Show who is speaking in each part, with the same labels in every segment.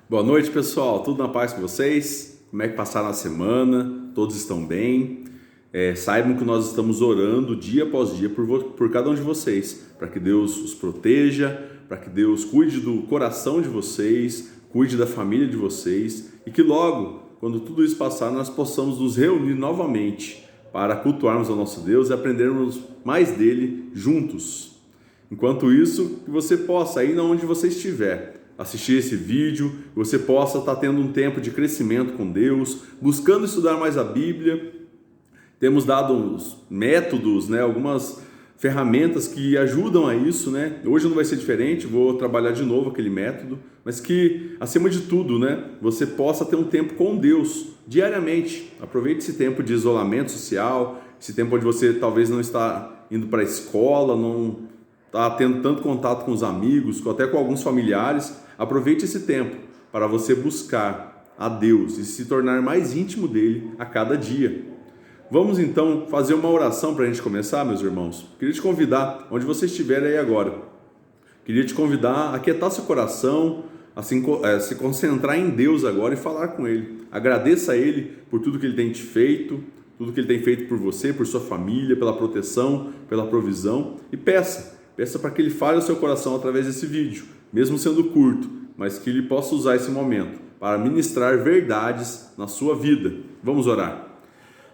Speaker 1: Boa noite, pessoal. Tudo na paz com vocês? Como é que passaram a semana? Todos estão bem? Saibam que nós estamos orando dia após dia por cada um de vocês, para que Deus os proteja, para que Deus cuide do coração de vocês, cuide da família de vocês e que logo, quando tudo isso passar, nós possamos nos reunir novamente para cultuarmos ao nosso Deus e aprendermos mais dele juntos. Enquanto isso, que você possa, aí onde você estiver, assistir esse vídeo, que você possa estar tendo um tempo de crescimento com Deus, buscando estudar mais a Bíblia. Temos dado uns métodos, algumas ferramentas que ajudam a isso, Hoje não vai ser diferente, vou trabalhar de novo aquele método, mas que, acima de tudo, você possa ter um tempo com Deus diariamente. Aproveite esse tempo de isolamento social, esse tempo onde você talvez não está indo para a escola, não está tendo tanto contato com os amigos, até com alguns familiares. Aproveite esse tempo para você buscar a Deus e se tornar mais íntimo dele a cada dia. Vamos então fazer uma oração para a gente começar, meus irmãos. Queria te convidar, onde você estiver aí agora, queria te convidar a aquietar seu coração, a se concentrar em Deus agora e falar com Ele. Agradeça a Ele por tudo que Ele tem te feito, tudo que Ele tem feito por você, por sua família, pela proteção, pela provisão, e peça para que Ele fale ao seu coração através desse vídeo, mesmo sendo curto, mas que Ele possa usar esse momento para ministrar verdades na sua vida. Vamos orar.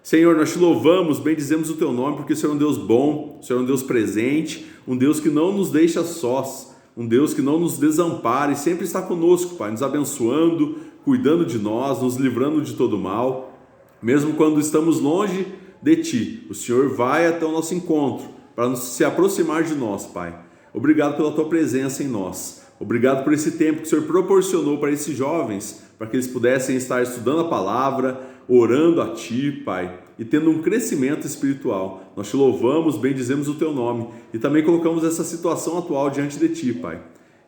Speaker 1: Senhor, nós te louvamos, bendizemos o teu nome, porque o Senhor é um Deus bom, o Senhor é um Deus presente, um Deus que não nos deixa sós, um Deus que não nos desampara e sempre está conosco, Pai, nos abençoando, cuidando de nós, nos livrando de todo mal. Mesmo quando estamos longe de Ti, o Senhor vai até o nosso encontro para se aproximar de nós, Pai. Obrigado pela Tua presença em nós. Obrigado por esse tempo que o Senhor proporcionou para esses jovens, para que eles pudessem estar estudando a palavra, orando a Ti, Pai, e tendo um crescimento espiritual. Nós te louvamos, bendizemos o Teu nome e também colocamos essa situação atual diante de Ti, Pai.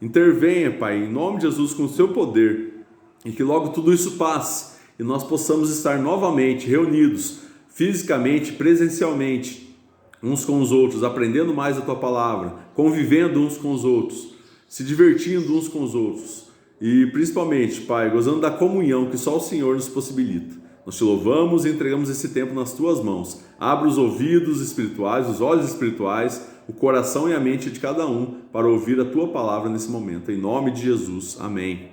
Speaker 1: Intervenha, Pai, em nome de Jesus, com o Seu poder, e que logo tudo isso passe e nós possamos estar novamente reunidos, fisicamente, presencialmente, uns com os outros, aprendendo mais a Tua palavra, convivendo uns com os outros, se divertindo uns com os outros e principalmente, Pai, gozando da comunhão que só o Senhor nos possibilita. Nós te louvamos e entregamos esse tempo nas Tuas mãos. Abra os ouvidos espirituais, os olhos espirituais, o coração e a mente de cada um para ouvir a Tua palavra nesse momento. Em nome de Jesus. Amém.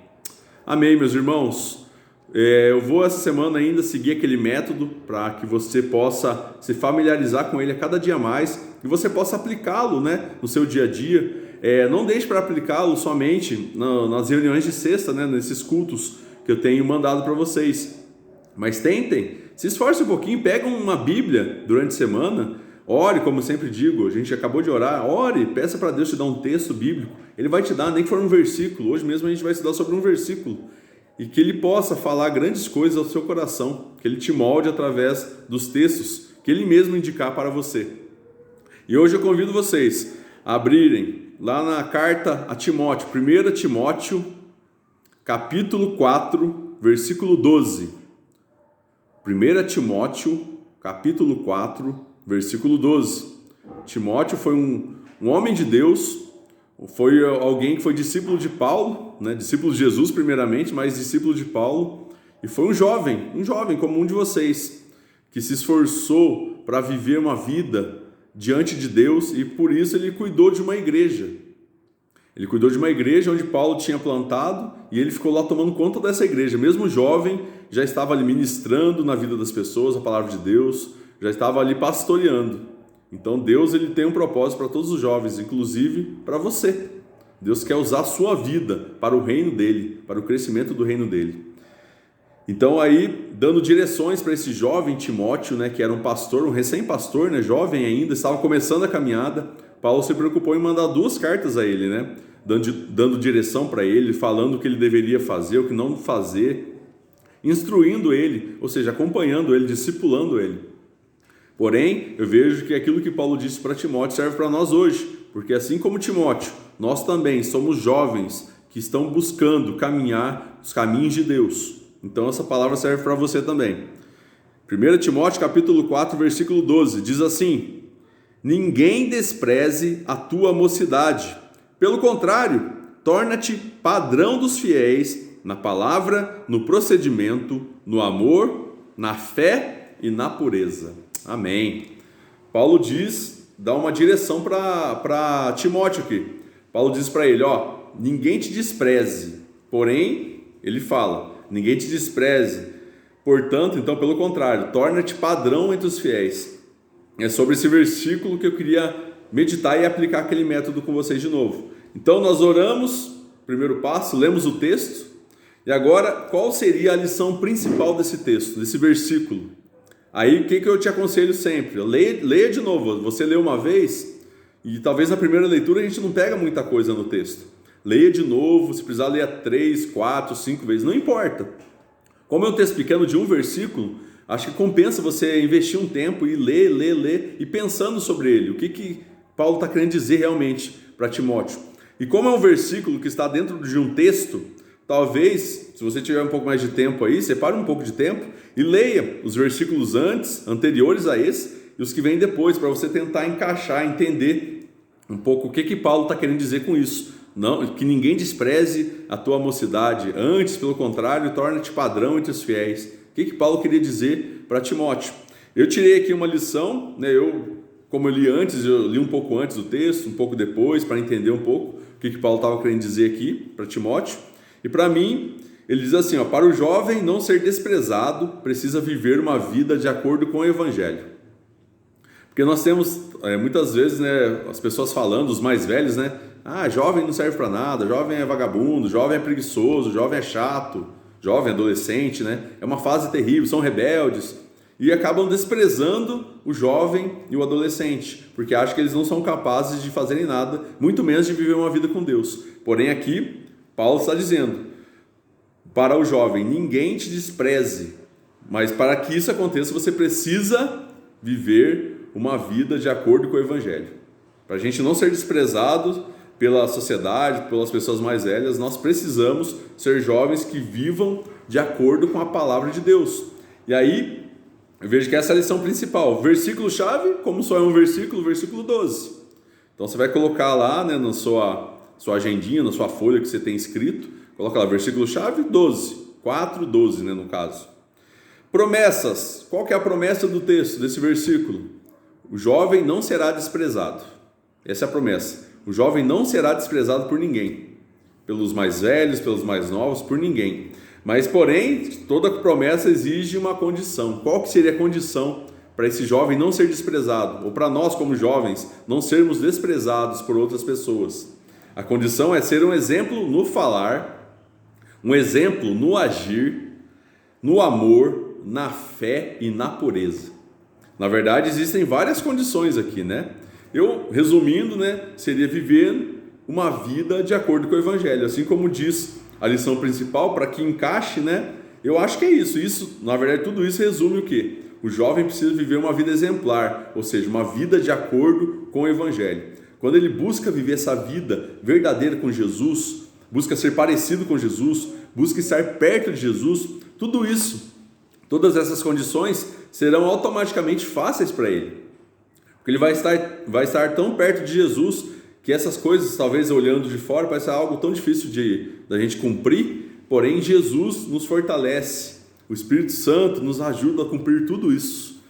Speaker 1: Amém, meus irmãos. Eu vou essa semana ainda seguir aquele método para que você possa se familiarizar com ele a cada dia mais e você possa aplicá-lo, no seu dia a dia. Não deixe para aplicá-lo somente nas reuniões de sexta, nesses cultos que eu tenho mandado para vocês. Mas tentem, se esforce um pouquinho, pega uma Bíblia durante a semana, ore, como eu sempre digo, a gente acabou de orar, ore, peça para Deus te dar um texto bíblico, Ele vai te dar, nem que for um versículo, hoje mesmo a gente vai estudar sobre um versículo, e que Ele possa falar grandes coisas ao seu coração, que Ele te molde através dos textos que Ele mesmo indicar para você. E hoje eu convido vocês a abrirem lá na carta a Timóteo, 1 Timóteo, capítulo 4, versículo 12. 1 Timóteo, capítulo 4, versículo 12. Timóteo foi um homem de Deus, foi alguém que foi discípulo de Paulo, discípulo de Jesus primeiramente, mas discípulo de Paulo, e foi um jovem como um de vocês, que se esforçou para viver uma vida diante de Deus e por isso ele cuidou de uma igreja. Ele cuidou de uma igreja onde Paulo tinha plantado e ele ficou lá tomando conta dessa igreja. Mesmo jovem, já estava ali ministrando na vida das pessoas a palavra de Deus, já estava ali pastoreando. Então Deus ele tem um propósito para todos os jovens, inclusive para você. Deus quer usar a sua vida para o reino dele, para o crescimento do reino dele. Então aí, dando direções para esse jovem Timóteo, que era um pastor, um recém-pastor, jovem ainda, estava começando a caminhada, Paulo se preocupou em mandar 2 cartas a ele, dando direção para ele, falando o que ele deveria fazer, o que não fazer, instruindo ele, ou seja, acompanhando ele, discipulando ele. Porém, eu vejo que aquilo que Paulo disse para Timóteo serve para nós hoje, porque assim como Timóteo, nós também somos jovens que estão buscando caminhar os caminhos de Deus. Então essa palavra serve para você também. 1 Timóteo capítulo 4, versículo 12, diz assim: ninguém despreze a tua mocidade. Pelo contrário, torna-te padrão dos fiéis na palavra, no procedimento, no amor, na fé e na pureza. Amém. Paulo dá uma direção para Timóteo aqui. Paulo diz para ele, ninguém te despreze, porém, ele fala, ninguém te despreze, portanto, então, pelo contrário, torna-te padrão entre os fiéis. É sobre esse versículo que eu queria meditar e aplicar aquele método com vocês de novo. Então, nós oramos, primeiro passo, lemos o texto, e agora, qual seria a lição principal desse texto, desse versículo? Aí, o que eu te aconselho sempre? Leia de novo, você lê uma vez, e talvez na primeira leitura a gente não pega muita coisa no texto. Leia de novo, se precisar leia 3, 4, 5 vezes, não importa. Como é um texto pequeno de um versículo, acho que compensa você investir um tempo e ler, e pensando sobre ele, o que Paulo está querendo dizer realmente para Timóteo. E como é um versículo que está dentro de um texto, talvez, se você tiver um pouco mais de tempo aí, separe um pouco de tempo e leia os versículos anteriores a esse e os que vêm depois, para você tentar encaixar, entender um pouco o que Paulo está querendo dizer com isso. Não, que ninguém despreze a tua mocidade, antes, pelo contrário, torna-te padrão entre os fiéis. O que Paulo queria dizer para Timóteo? Eu tirei aqui uma lição, né? Como eu li antes, eu li um pouco antes do texto, um pouco depois, para entender um pouco o que Paulo estava querendo dizer aqui para Timóteo. E para mim, ele diz assim, para o jovem não ser desprezado, precisa viver uma vida de acordo com o Evangelho. Porque nós temos, muitas vezes, né, as pessoas falando, os mais velhos, né? Jovem não serve para nada, jovem é vagabundo, jovem é preguiçoso, jovem é chato, jovem é adolescente, né? É uma fase terrível, são rebeldes. E acabam desprezando o jovem e o adolescente, porque acham que eles não são capazes de fazerem nada, muito menos de viver uma vida com Deus. Porém aqui, Paulo está dizendo, para o jovem, ninguém te despreze, mas para que isso aconteça, você precisa viver uma vida de acordo com o Evangelho. Para a gente não ser desprezado pela sociedade, pelas pessoas mais velhas, nós precisamos ser jovens que vivam de acordo com a palavra de Deus. E aí, eu vejo que essa é a lição principal. Versículo-chave, como só é um versículo, versículo 12. Então você vai colocar lá, né, na sua agendinha, na sua folha que você tem escrito, coloca lá, versículo-chave 12, 4, 12, né, no caso. Promessas, qual que é a promessa do texto, desse versículo? O jovem não será desprezado. Essa é a promessa. O jovem não será desprezado por ninguém, pelos mais velhos, pelos mais novos, por ninguém. Mas, porém, toda promessa exige uma condição. Qual que seria a condição para esse jovem não ser desprezado? Ou para nós, como jovens, não sermos desprezados por outras pessoas? A condição é ser um exemplo no falar, um exemplo no agir, no amor, na fé e na pureza. Na verdade, existem várias condições aqui, né? Eu, resumindo, né, seria viver uma vida de acordo com o Evangelho. Assim como diz a lição principal, para que encaixe, né? Eu acho que é isso. Isso, na verdade, tudo isso resume o quê? O jovem precisa viver uma vida exemplar, ou seja, uma vida de acordo com o Evangelho. Quando ele busca viver essa vida verdadeira com Jesus, busca ser parecido com Jesus, busca estar perto de Jesus, tudo isso, todas essas condições serão automaticamente fáceis para ele. Porque ele vai estar tão perto de Jesus que essas coisas, talvez olhando de fora, parece algo tão difícil da gente cumprir, porém Jesus nos fortalece, o Espírito Santo nos ajuda a cumprir tudo isso.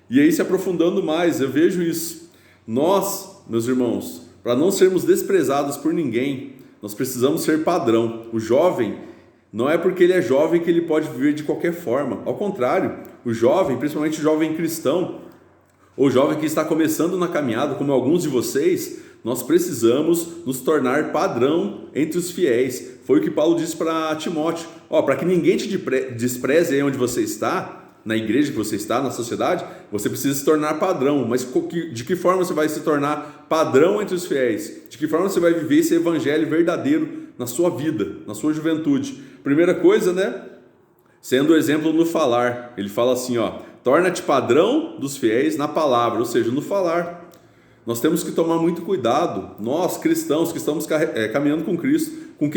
Speaker 1: E aí, se aprofundando mais, eu vejo isso. Nós, meus irmãos, para não sermos desprezados por ninguém, nós precisamos ser padrão. O jovem, não é porque ele é jovem que ele pode viver de qualquer forma. Ao contrário, o jovem, principalmente o jovem cristão, ou jovem que está começando na caminhada, como alguns de vocês, nós precisamos nos tornar padrão entre os fiéis. Foi o que Paulo disse para Timóteo. Para que ninguém te despreze aí onde você está, na igreja que você está, na sociedade, você precisa se tornar padrão. Mas de que forma você vai se tornar padrão entre os fiéis? De que forma você vai viver esse evangelho verdadeiro na sua vida, na sua juventude? Primeira coisa, né? Sendo exemplo no falar. Ele fala assim, torna-te padrão dos fiéis na palavra, ou seja, no falar. Nós temos que tomar muito cuidado, nós cristãos que estamos caminhando com Cristo, com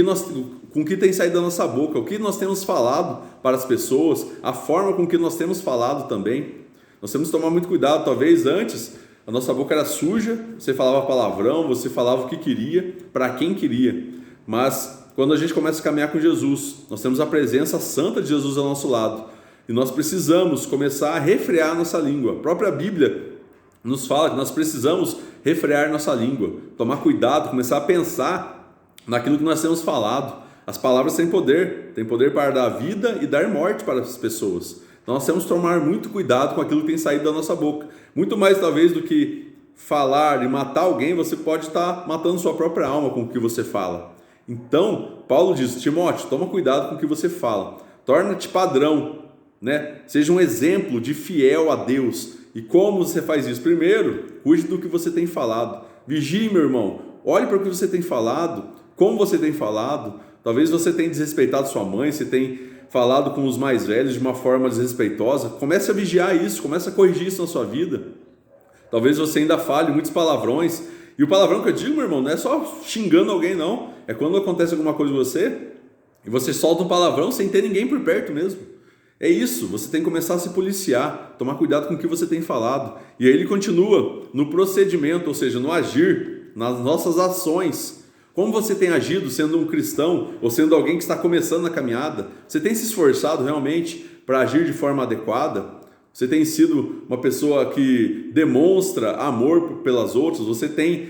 Speaker 1: o que tem saído da nossa boca, o que nós temos falado para as pessoas, a forma com que nós temos falado também. Nós temos que tomar muito cuidado. Talvez antes a nossa boca era suja, você falava palavrão, você falava o que queria, para quem queria. Mas quando a gente começa a caminhar com Jesus, nós temos a presença santa de Jesus ao nosso lado. E nós precisamos começar a refrear nossa língua. A própria Bíblia nos fala que nós precisamos refrear nossa língua, tomar cuidado, começar a pensar naquilo que nós temos falado. As palavras têm poder para dar vida e dar morte para as pessoas. Então nós temos que tomar muito cuidado com aquilo que tem saído da nossa boca. Muito mais talvez do que falar e matar alguém, você pode estar matando sua própria alma com o que você fala. Então, Paulo diz: Timóteo, toma cuidado com o que você fala. Torna-te padrão, né? Seja um exemplo de fiel a Deus. E como você faz isso? Primeiro, cuide do que você tem falado. Vigie, meu irmão. Olhe para o que você tem falado, como você tem falado. Talvez você tenha desrespeitado sua mãe, você tenha falado com os mais velhos de uma forma desrespeitosa. Comece a vigiar isso, comece a corrigir isso na sua vida. Talvez você ainda fale muitos palavrões. E o palavrão que eu digo, meu irmão, não é só xingando alguém, não. É quando acontece alguma coisa com você e você solta um palavrão sem ter ninguém por perto mesmo. É isso, você tem que começar a se policiar, tomar cuidado com o que você tem falado. E aí ele continua no procedimento, ou seja, no agir, nas nossas ações. Como você tem agido sendo um cristão ou sendo alguém que está começando na caminhada? Você tem se esforçado realmente para agir de forma adequada? Você tem sido uma pessoa que demonstra amor pelas outras? Você tem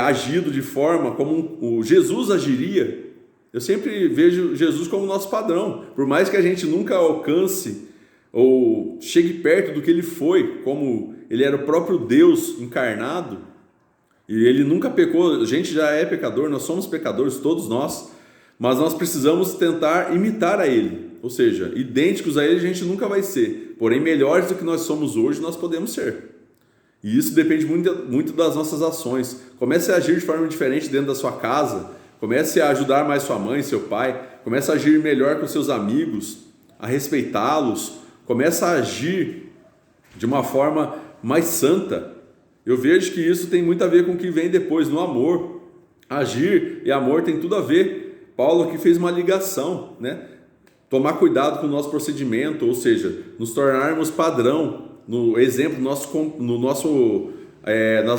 Speaker 1: agido de forma como Jesus agiria? Eu sempre vejo Jesus como nosso padrão. Por mais que a gente nunca alcance ou chegue perto do que ele foi, como ele era o próprio Deus encarnado, e ele nunca pecou. A gente já é pecador, nós somos pecadores, todos nós, mas nós precisamos tentar imitar a ele, ou seja, idênticos a ele a gente nunca vai ser, porém melhores do que nós somos hoje nós podemos ser. E isso depende muito das nossas ações. Comece a agir de forma diferente dentro da sua casa, comece a ajudar mais sua mãe, seu pai, comece a agir melhor com seus amigos, a respeitá-los, comece a agir de uma forma mais santa. Eu vejo que isso tem muito a ver com o que vem depois, no amor. Agir e amor tem tudo a ver. Paulo aqui fez uma ligação, né? Tomar cuidado com o nosso procedimento, ou seja, nos tornarmos padrão, no exemplo, nas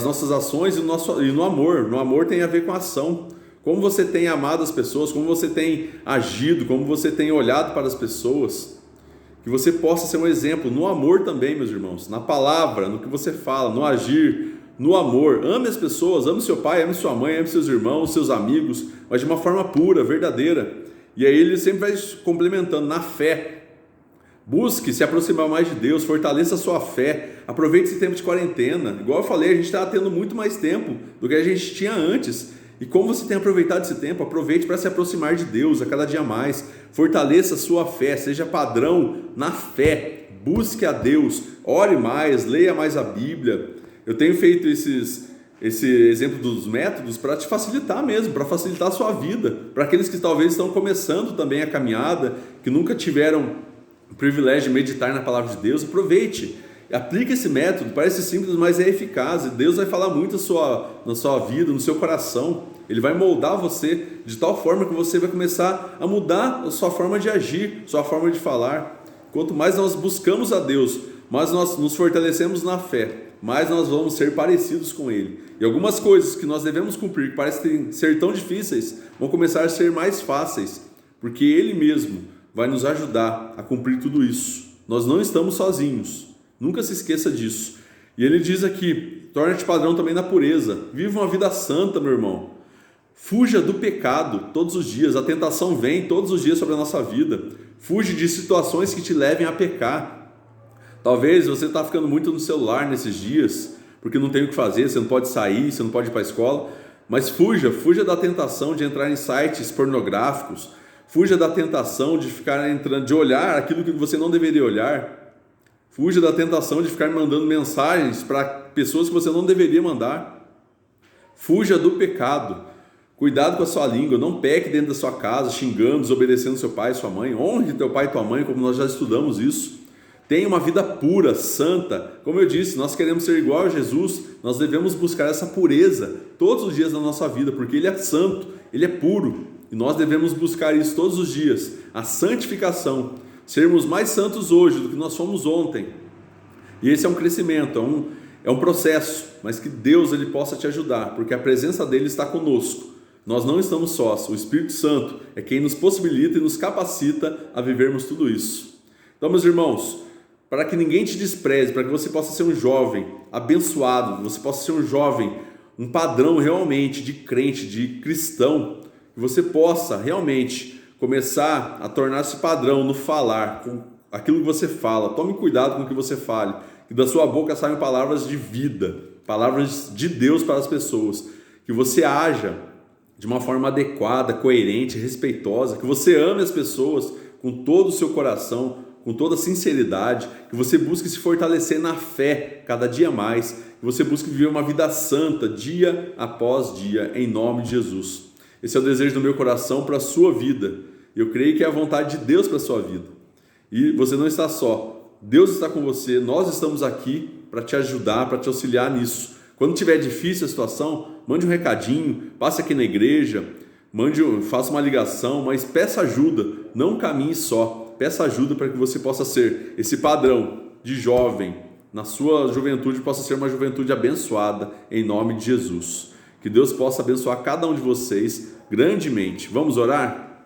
Speaker 1: nossas ações e no amor. No amor tem a ver com a ação. Como você tem amado as pessoas, como você tem agido, como você tem olhado para as pessoas. Que você possa ser um exemplo no amor também, meus irmãos, na palavra, no que você fala, no agir, no amor. Ame as pessoas, ame seu pai, ame sua mãe, ame seus irmãos, seus amigos, mas de uma forma pura, verdadeira. E aí ele sempre vai complementando na fé. Busque se aproximar mais de Deus, fortaleça a sua fé, aproveite esse tempo de quarentena. Igual eu falei, a gente está tendo muito mais tempo do que a gente tinha antes. E como você tem aproveitado esse tempo? Aproveite para se aproximar de Deus a cada dia mais. Fortaleça a sua fé, seja padrão na fé. Busque a Deus, ore mais, leia mais a Bíblia. Eu tenho feito esse exemplo dos métodos para te facilitar mesmo, para facilitar a sua vida. Para aqueles que talvez estão começando também a caminhada, que nunca tiveram o privilégio de meditar na palavra de Deus, aproveite. Aplique esse método, parece simples, mas é eficaz. E Deus vai falar muito na sua vida, no seu coração. Ele vai moldar você de tal forma que você vai começar a mudar a sua forma de agir, sua forma de falar. Quanto mais nós buscamos a Deus, mais nós nos fortalecemos na fé, mais nós vamos ser parecidos com Ele. E algumas coisas que nós devemos cumprir, que parecem ser tão difíceis, vão começar a ser mais fáceis, porque Ele mesmo vai nos ajudar a cumprir tudo isso. Nós não estamos sozinhos. Nunca se esqueça disso. E ele diz aqui: torna-te padrão também na pureza. Viva uma vida santa, meu irmão. Fuja do pecado todos os dias. A tentação vem todos os dias sobre a nossa vida. Fuja de situações que te levem a pecar. Talvez você está ficando muito no celular nesses dias, porque não tem o que fazer, você não pode sair, você não pode ir para a escola. Mas fuja da tentação de entrar em sites pornográficos. Fuja da tentação de ficar entrando, de olhar aquilo que você não deveria olhar. Fuja da tentação de ficar mandando mensagens para pessoas que você não deveria mandar. Fuja do pecado. Cuidado com a sua língua. Não peque dentro da sua casa, xingando, desobedecendo seu pai e sua mãe. Honre teu pai e tua mãe, como nós já estudamos isso. Tenha uma vida pura, santa. Como eu disse, nós queremos ser igual a Jesus. Nós devemos buscar essa pureza todos os dias da nossa vida, porque Ele é santo, Ele é puro. E nós devemos buscar isso todos os dias. A santificação. Sermos mais santos hoje do que nós fomos ontem. E esse é um crescimento, é um processo, mas que Deus ele possa te ajudar, porque a presença dele está conosco. Nós não estamos sós. O Espírito Santo é quem nos possibilita e nos capacita a vivermos tudo isso. Então, meus irmãos, para que ninguém te despreze, para que você possa ser um jovem abençoado, você possa ser um jovem, um padrão realmente de crente, de cristão, que você possa realmente começar a tornar-se padrão no falar, com aquilo que você fala. Tome cuidado com o que você fale, que da sua boca saiam palavras de vida, palavras de Deus para as pessoas, que você haja de uma forma adequada, coerente, respeitosa, que você ame as pessoas com todo o seu coração, com toda sinceridade, que você busque se fortalecer na fé cada dia mais, que você busque viver uma vida santa dia após dia, em nome de Jesus. Esse é o desejo do meu coração para a sua vida. Eu creio que é a vontade de Deus para a sua vida. E você não está só. Deus está com você. Nós estamos aqui para te ajudar, para te auxiliar nisso. Quando tiver difícil a situação, mande um recadinho, passe aqui na igreja, faça uma ligação, mas peça ajuda. Não caminhe só. Peça ajuda para que você possa ser esse padrão de jovem. Na sua juventude possa ser uma juventude abençoada em nome de Jesus. Que Deus possa abençoar cada um de vocês grandemente. Vamos orar?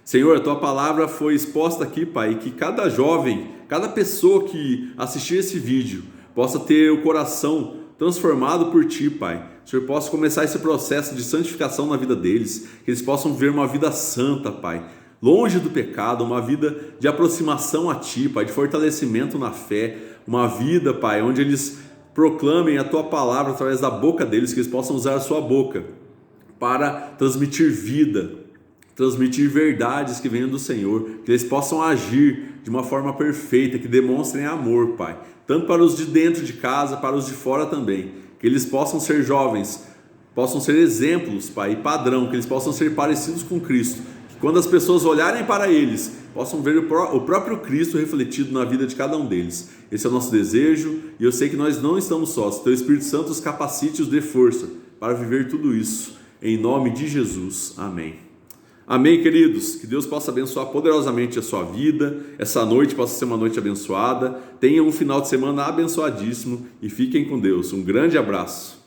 Speaker 1: Senhor, a Tua palavra foi exposta aqui, Pai, e que cada jovem, cada pessoa que assistir esse vídeo possa ter o coração transformado por Ti, Pai. O Senhor possa começar esse processo de santificação na vida deles, que eles possam viver uma vida santa, Pai, longe do pecado, uma vida de aproximação a Ti, Pai, de fortalecimento na fé, uma vida, Pai, onde eles proclamem a Tua palavra através da boca deles, que eles possam usar a Sua boca para transmitir vida, transmitir verdades que venham do Senhor, que eles possam agir de uma forma perfeita, que demonstrem amor, Pai, tanto para os de dentro de casa, para os de fora também, que eles possam ser jovens, possam ser exemplos, Pai, e padrão, que eles possam ser parecidos com Cristo, que quando as pessoas olharem para eles, possam ver o próprio Cristo refletido na vida de cada um deles. Esse é o nosso desejo, e eu sei que nós não estamos sós. Teu Espírito Santo os capacite e os dê força para viver tudo isso, em nome de Jesus, amém. Amém, queridos, que Deus possa abençoar poderosamente a sua vida, essa noite possa ser uma noite abençoada, tenham um final de semana abençoadíssimo e fiquem com Deus. Um grande abraço.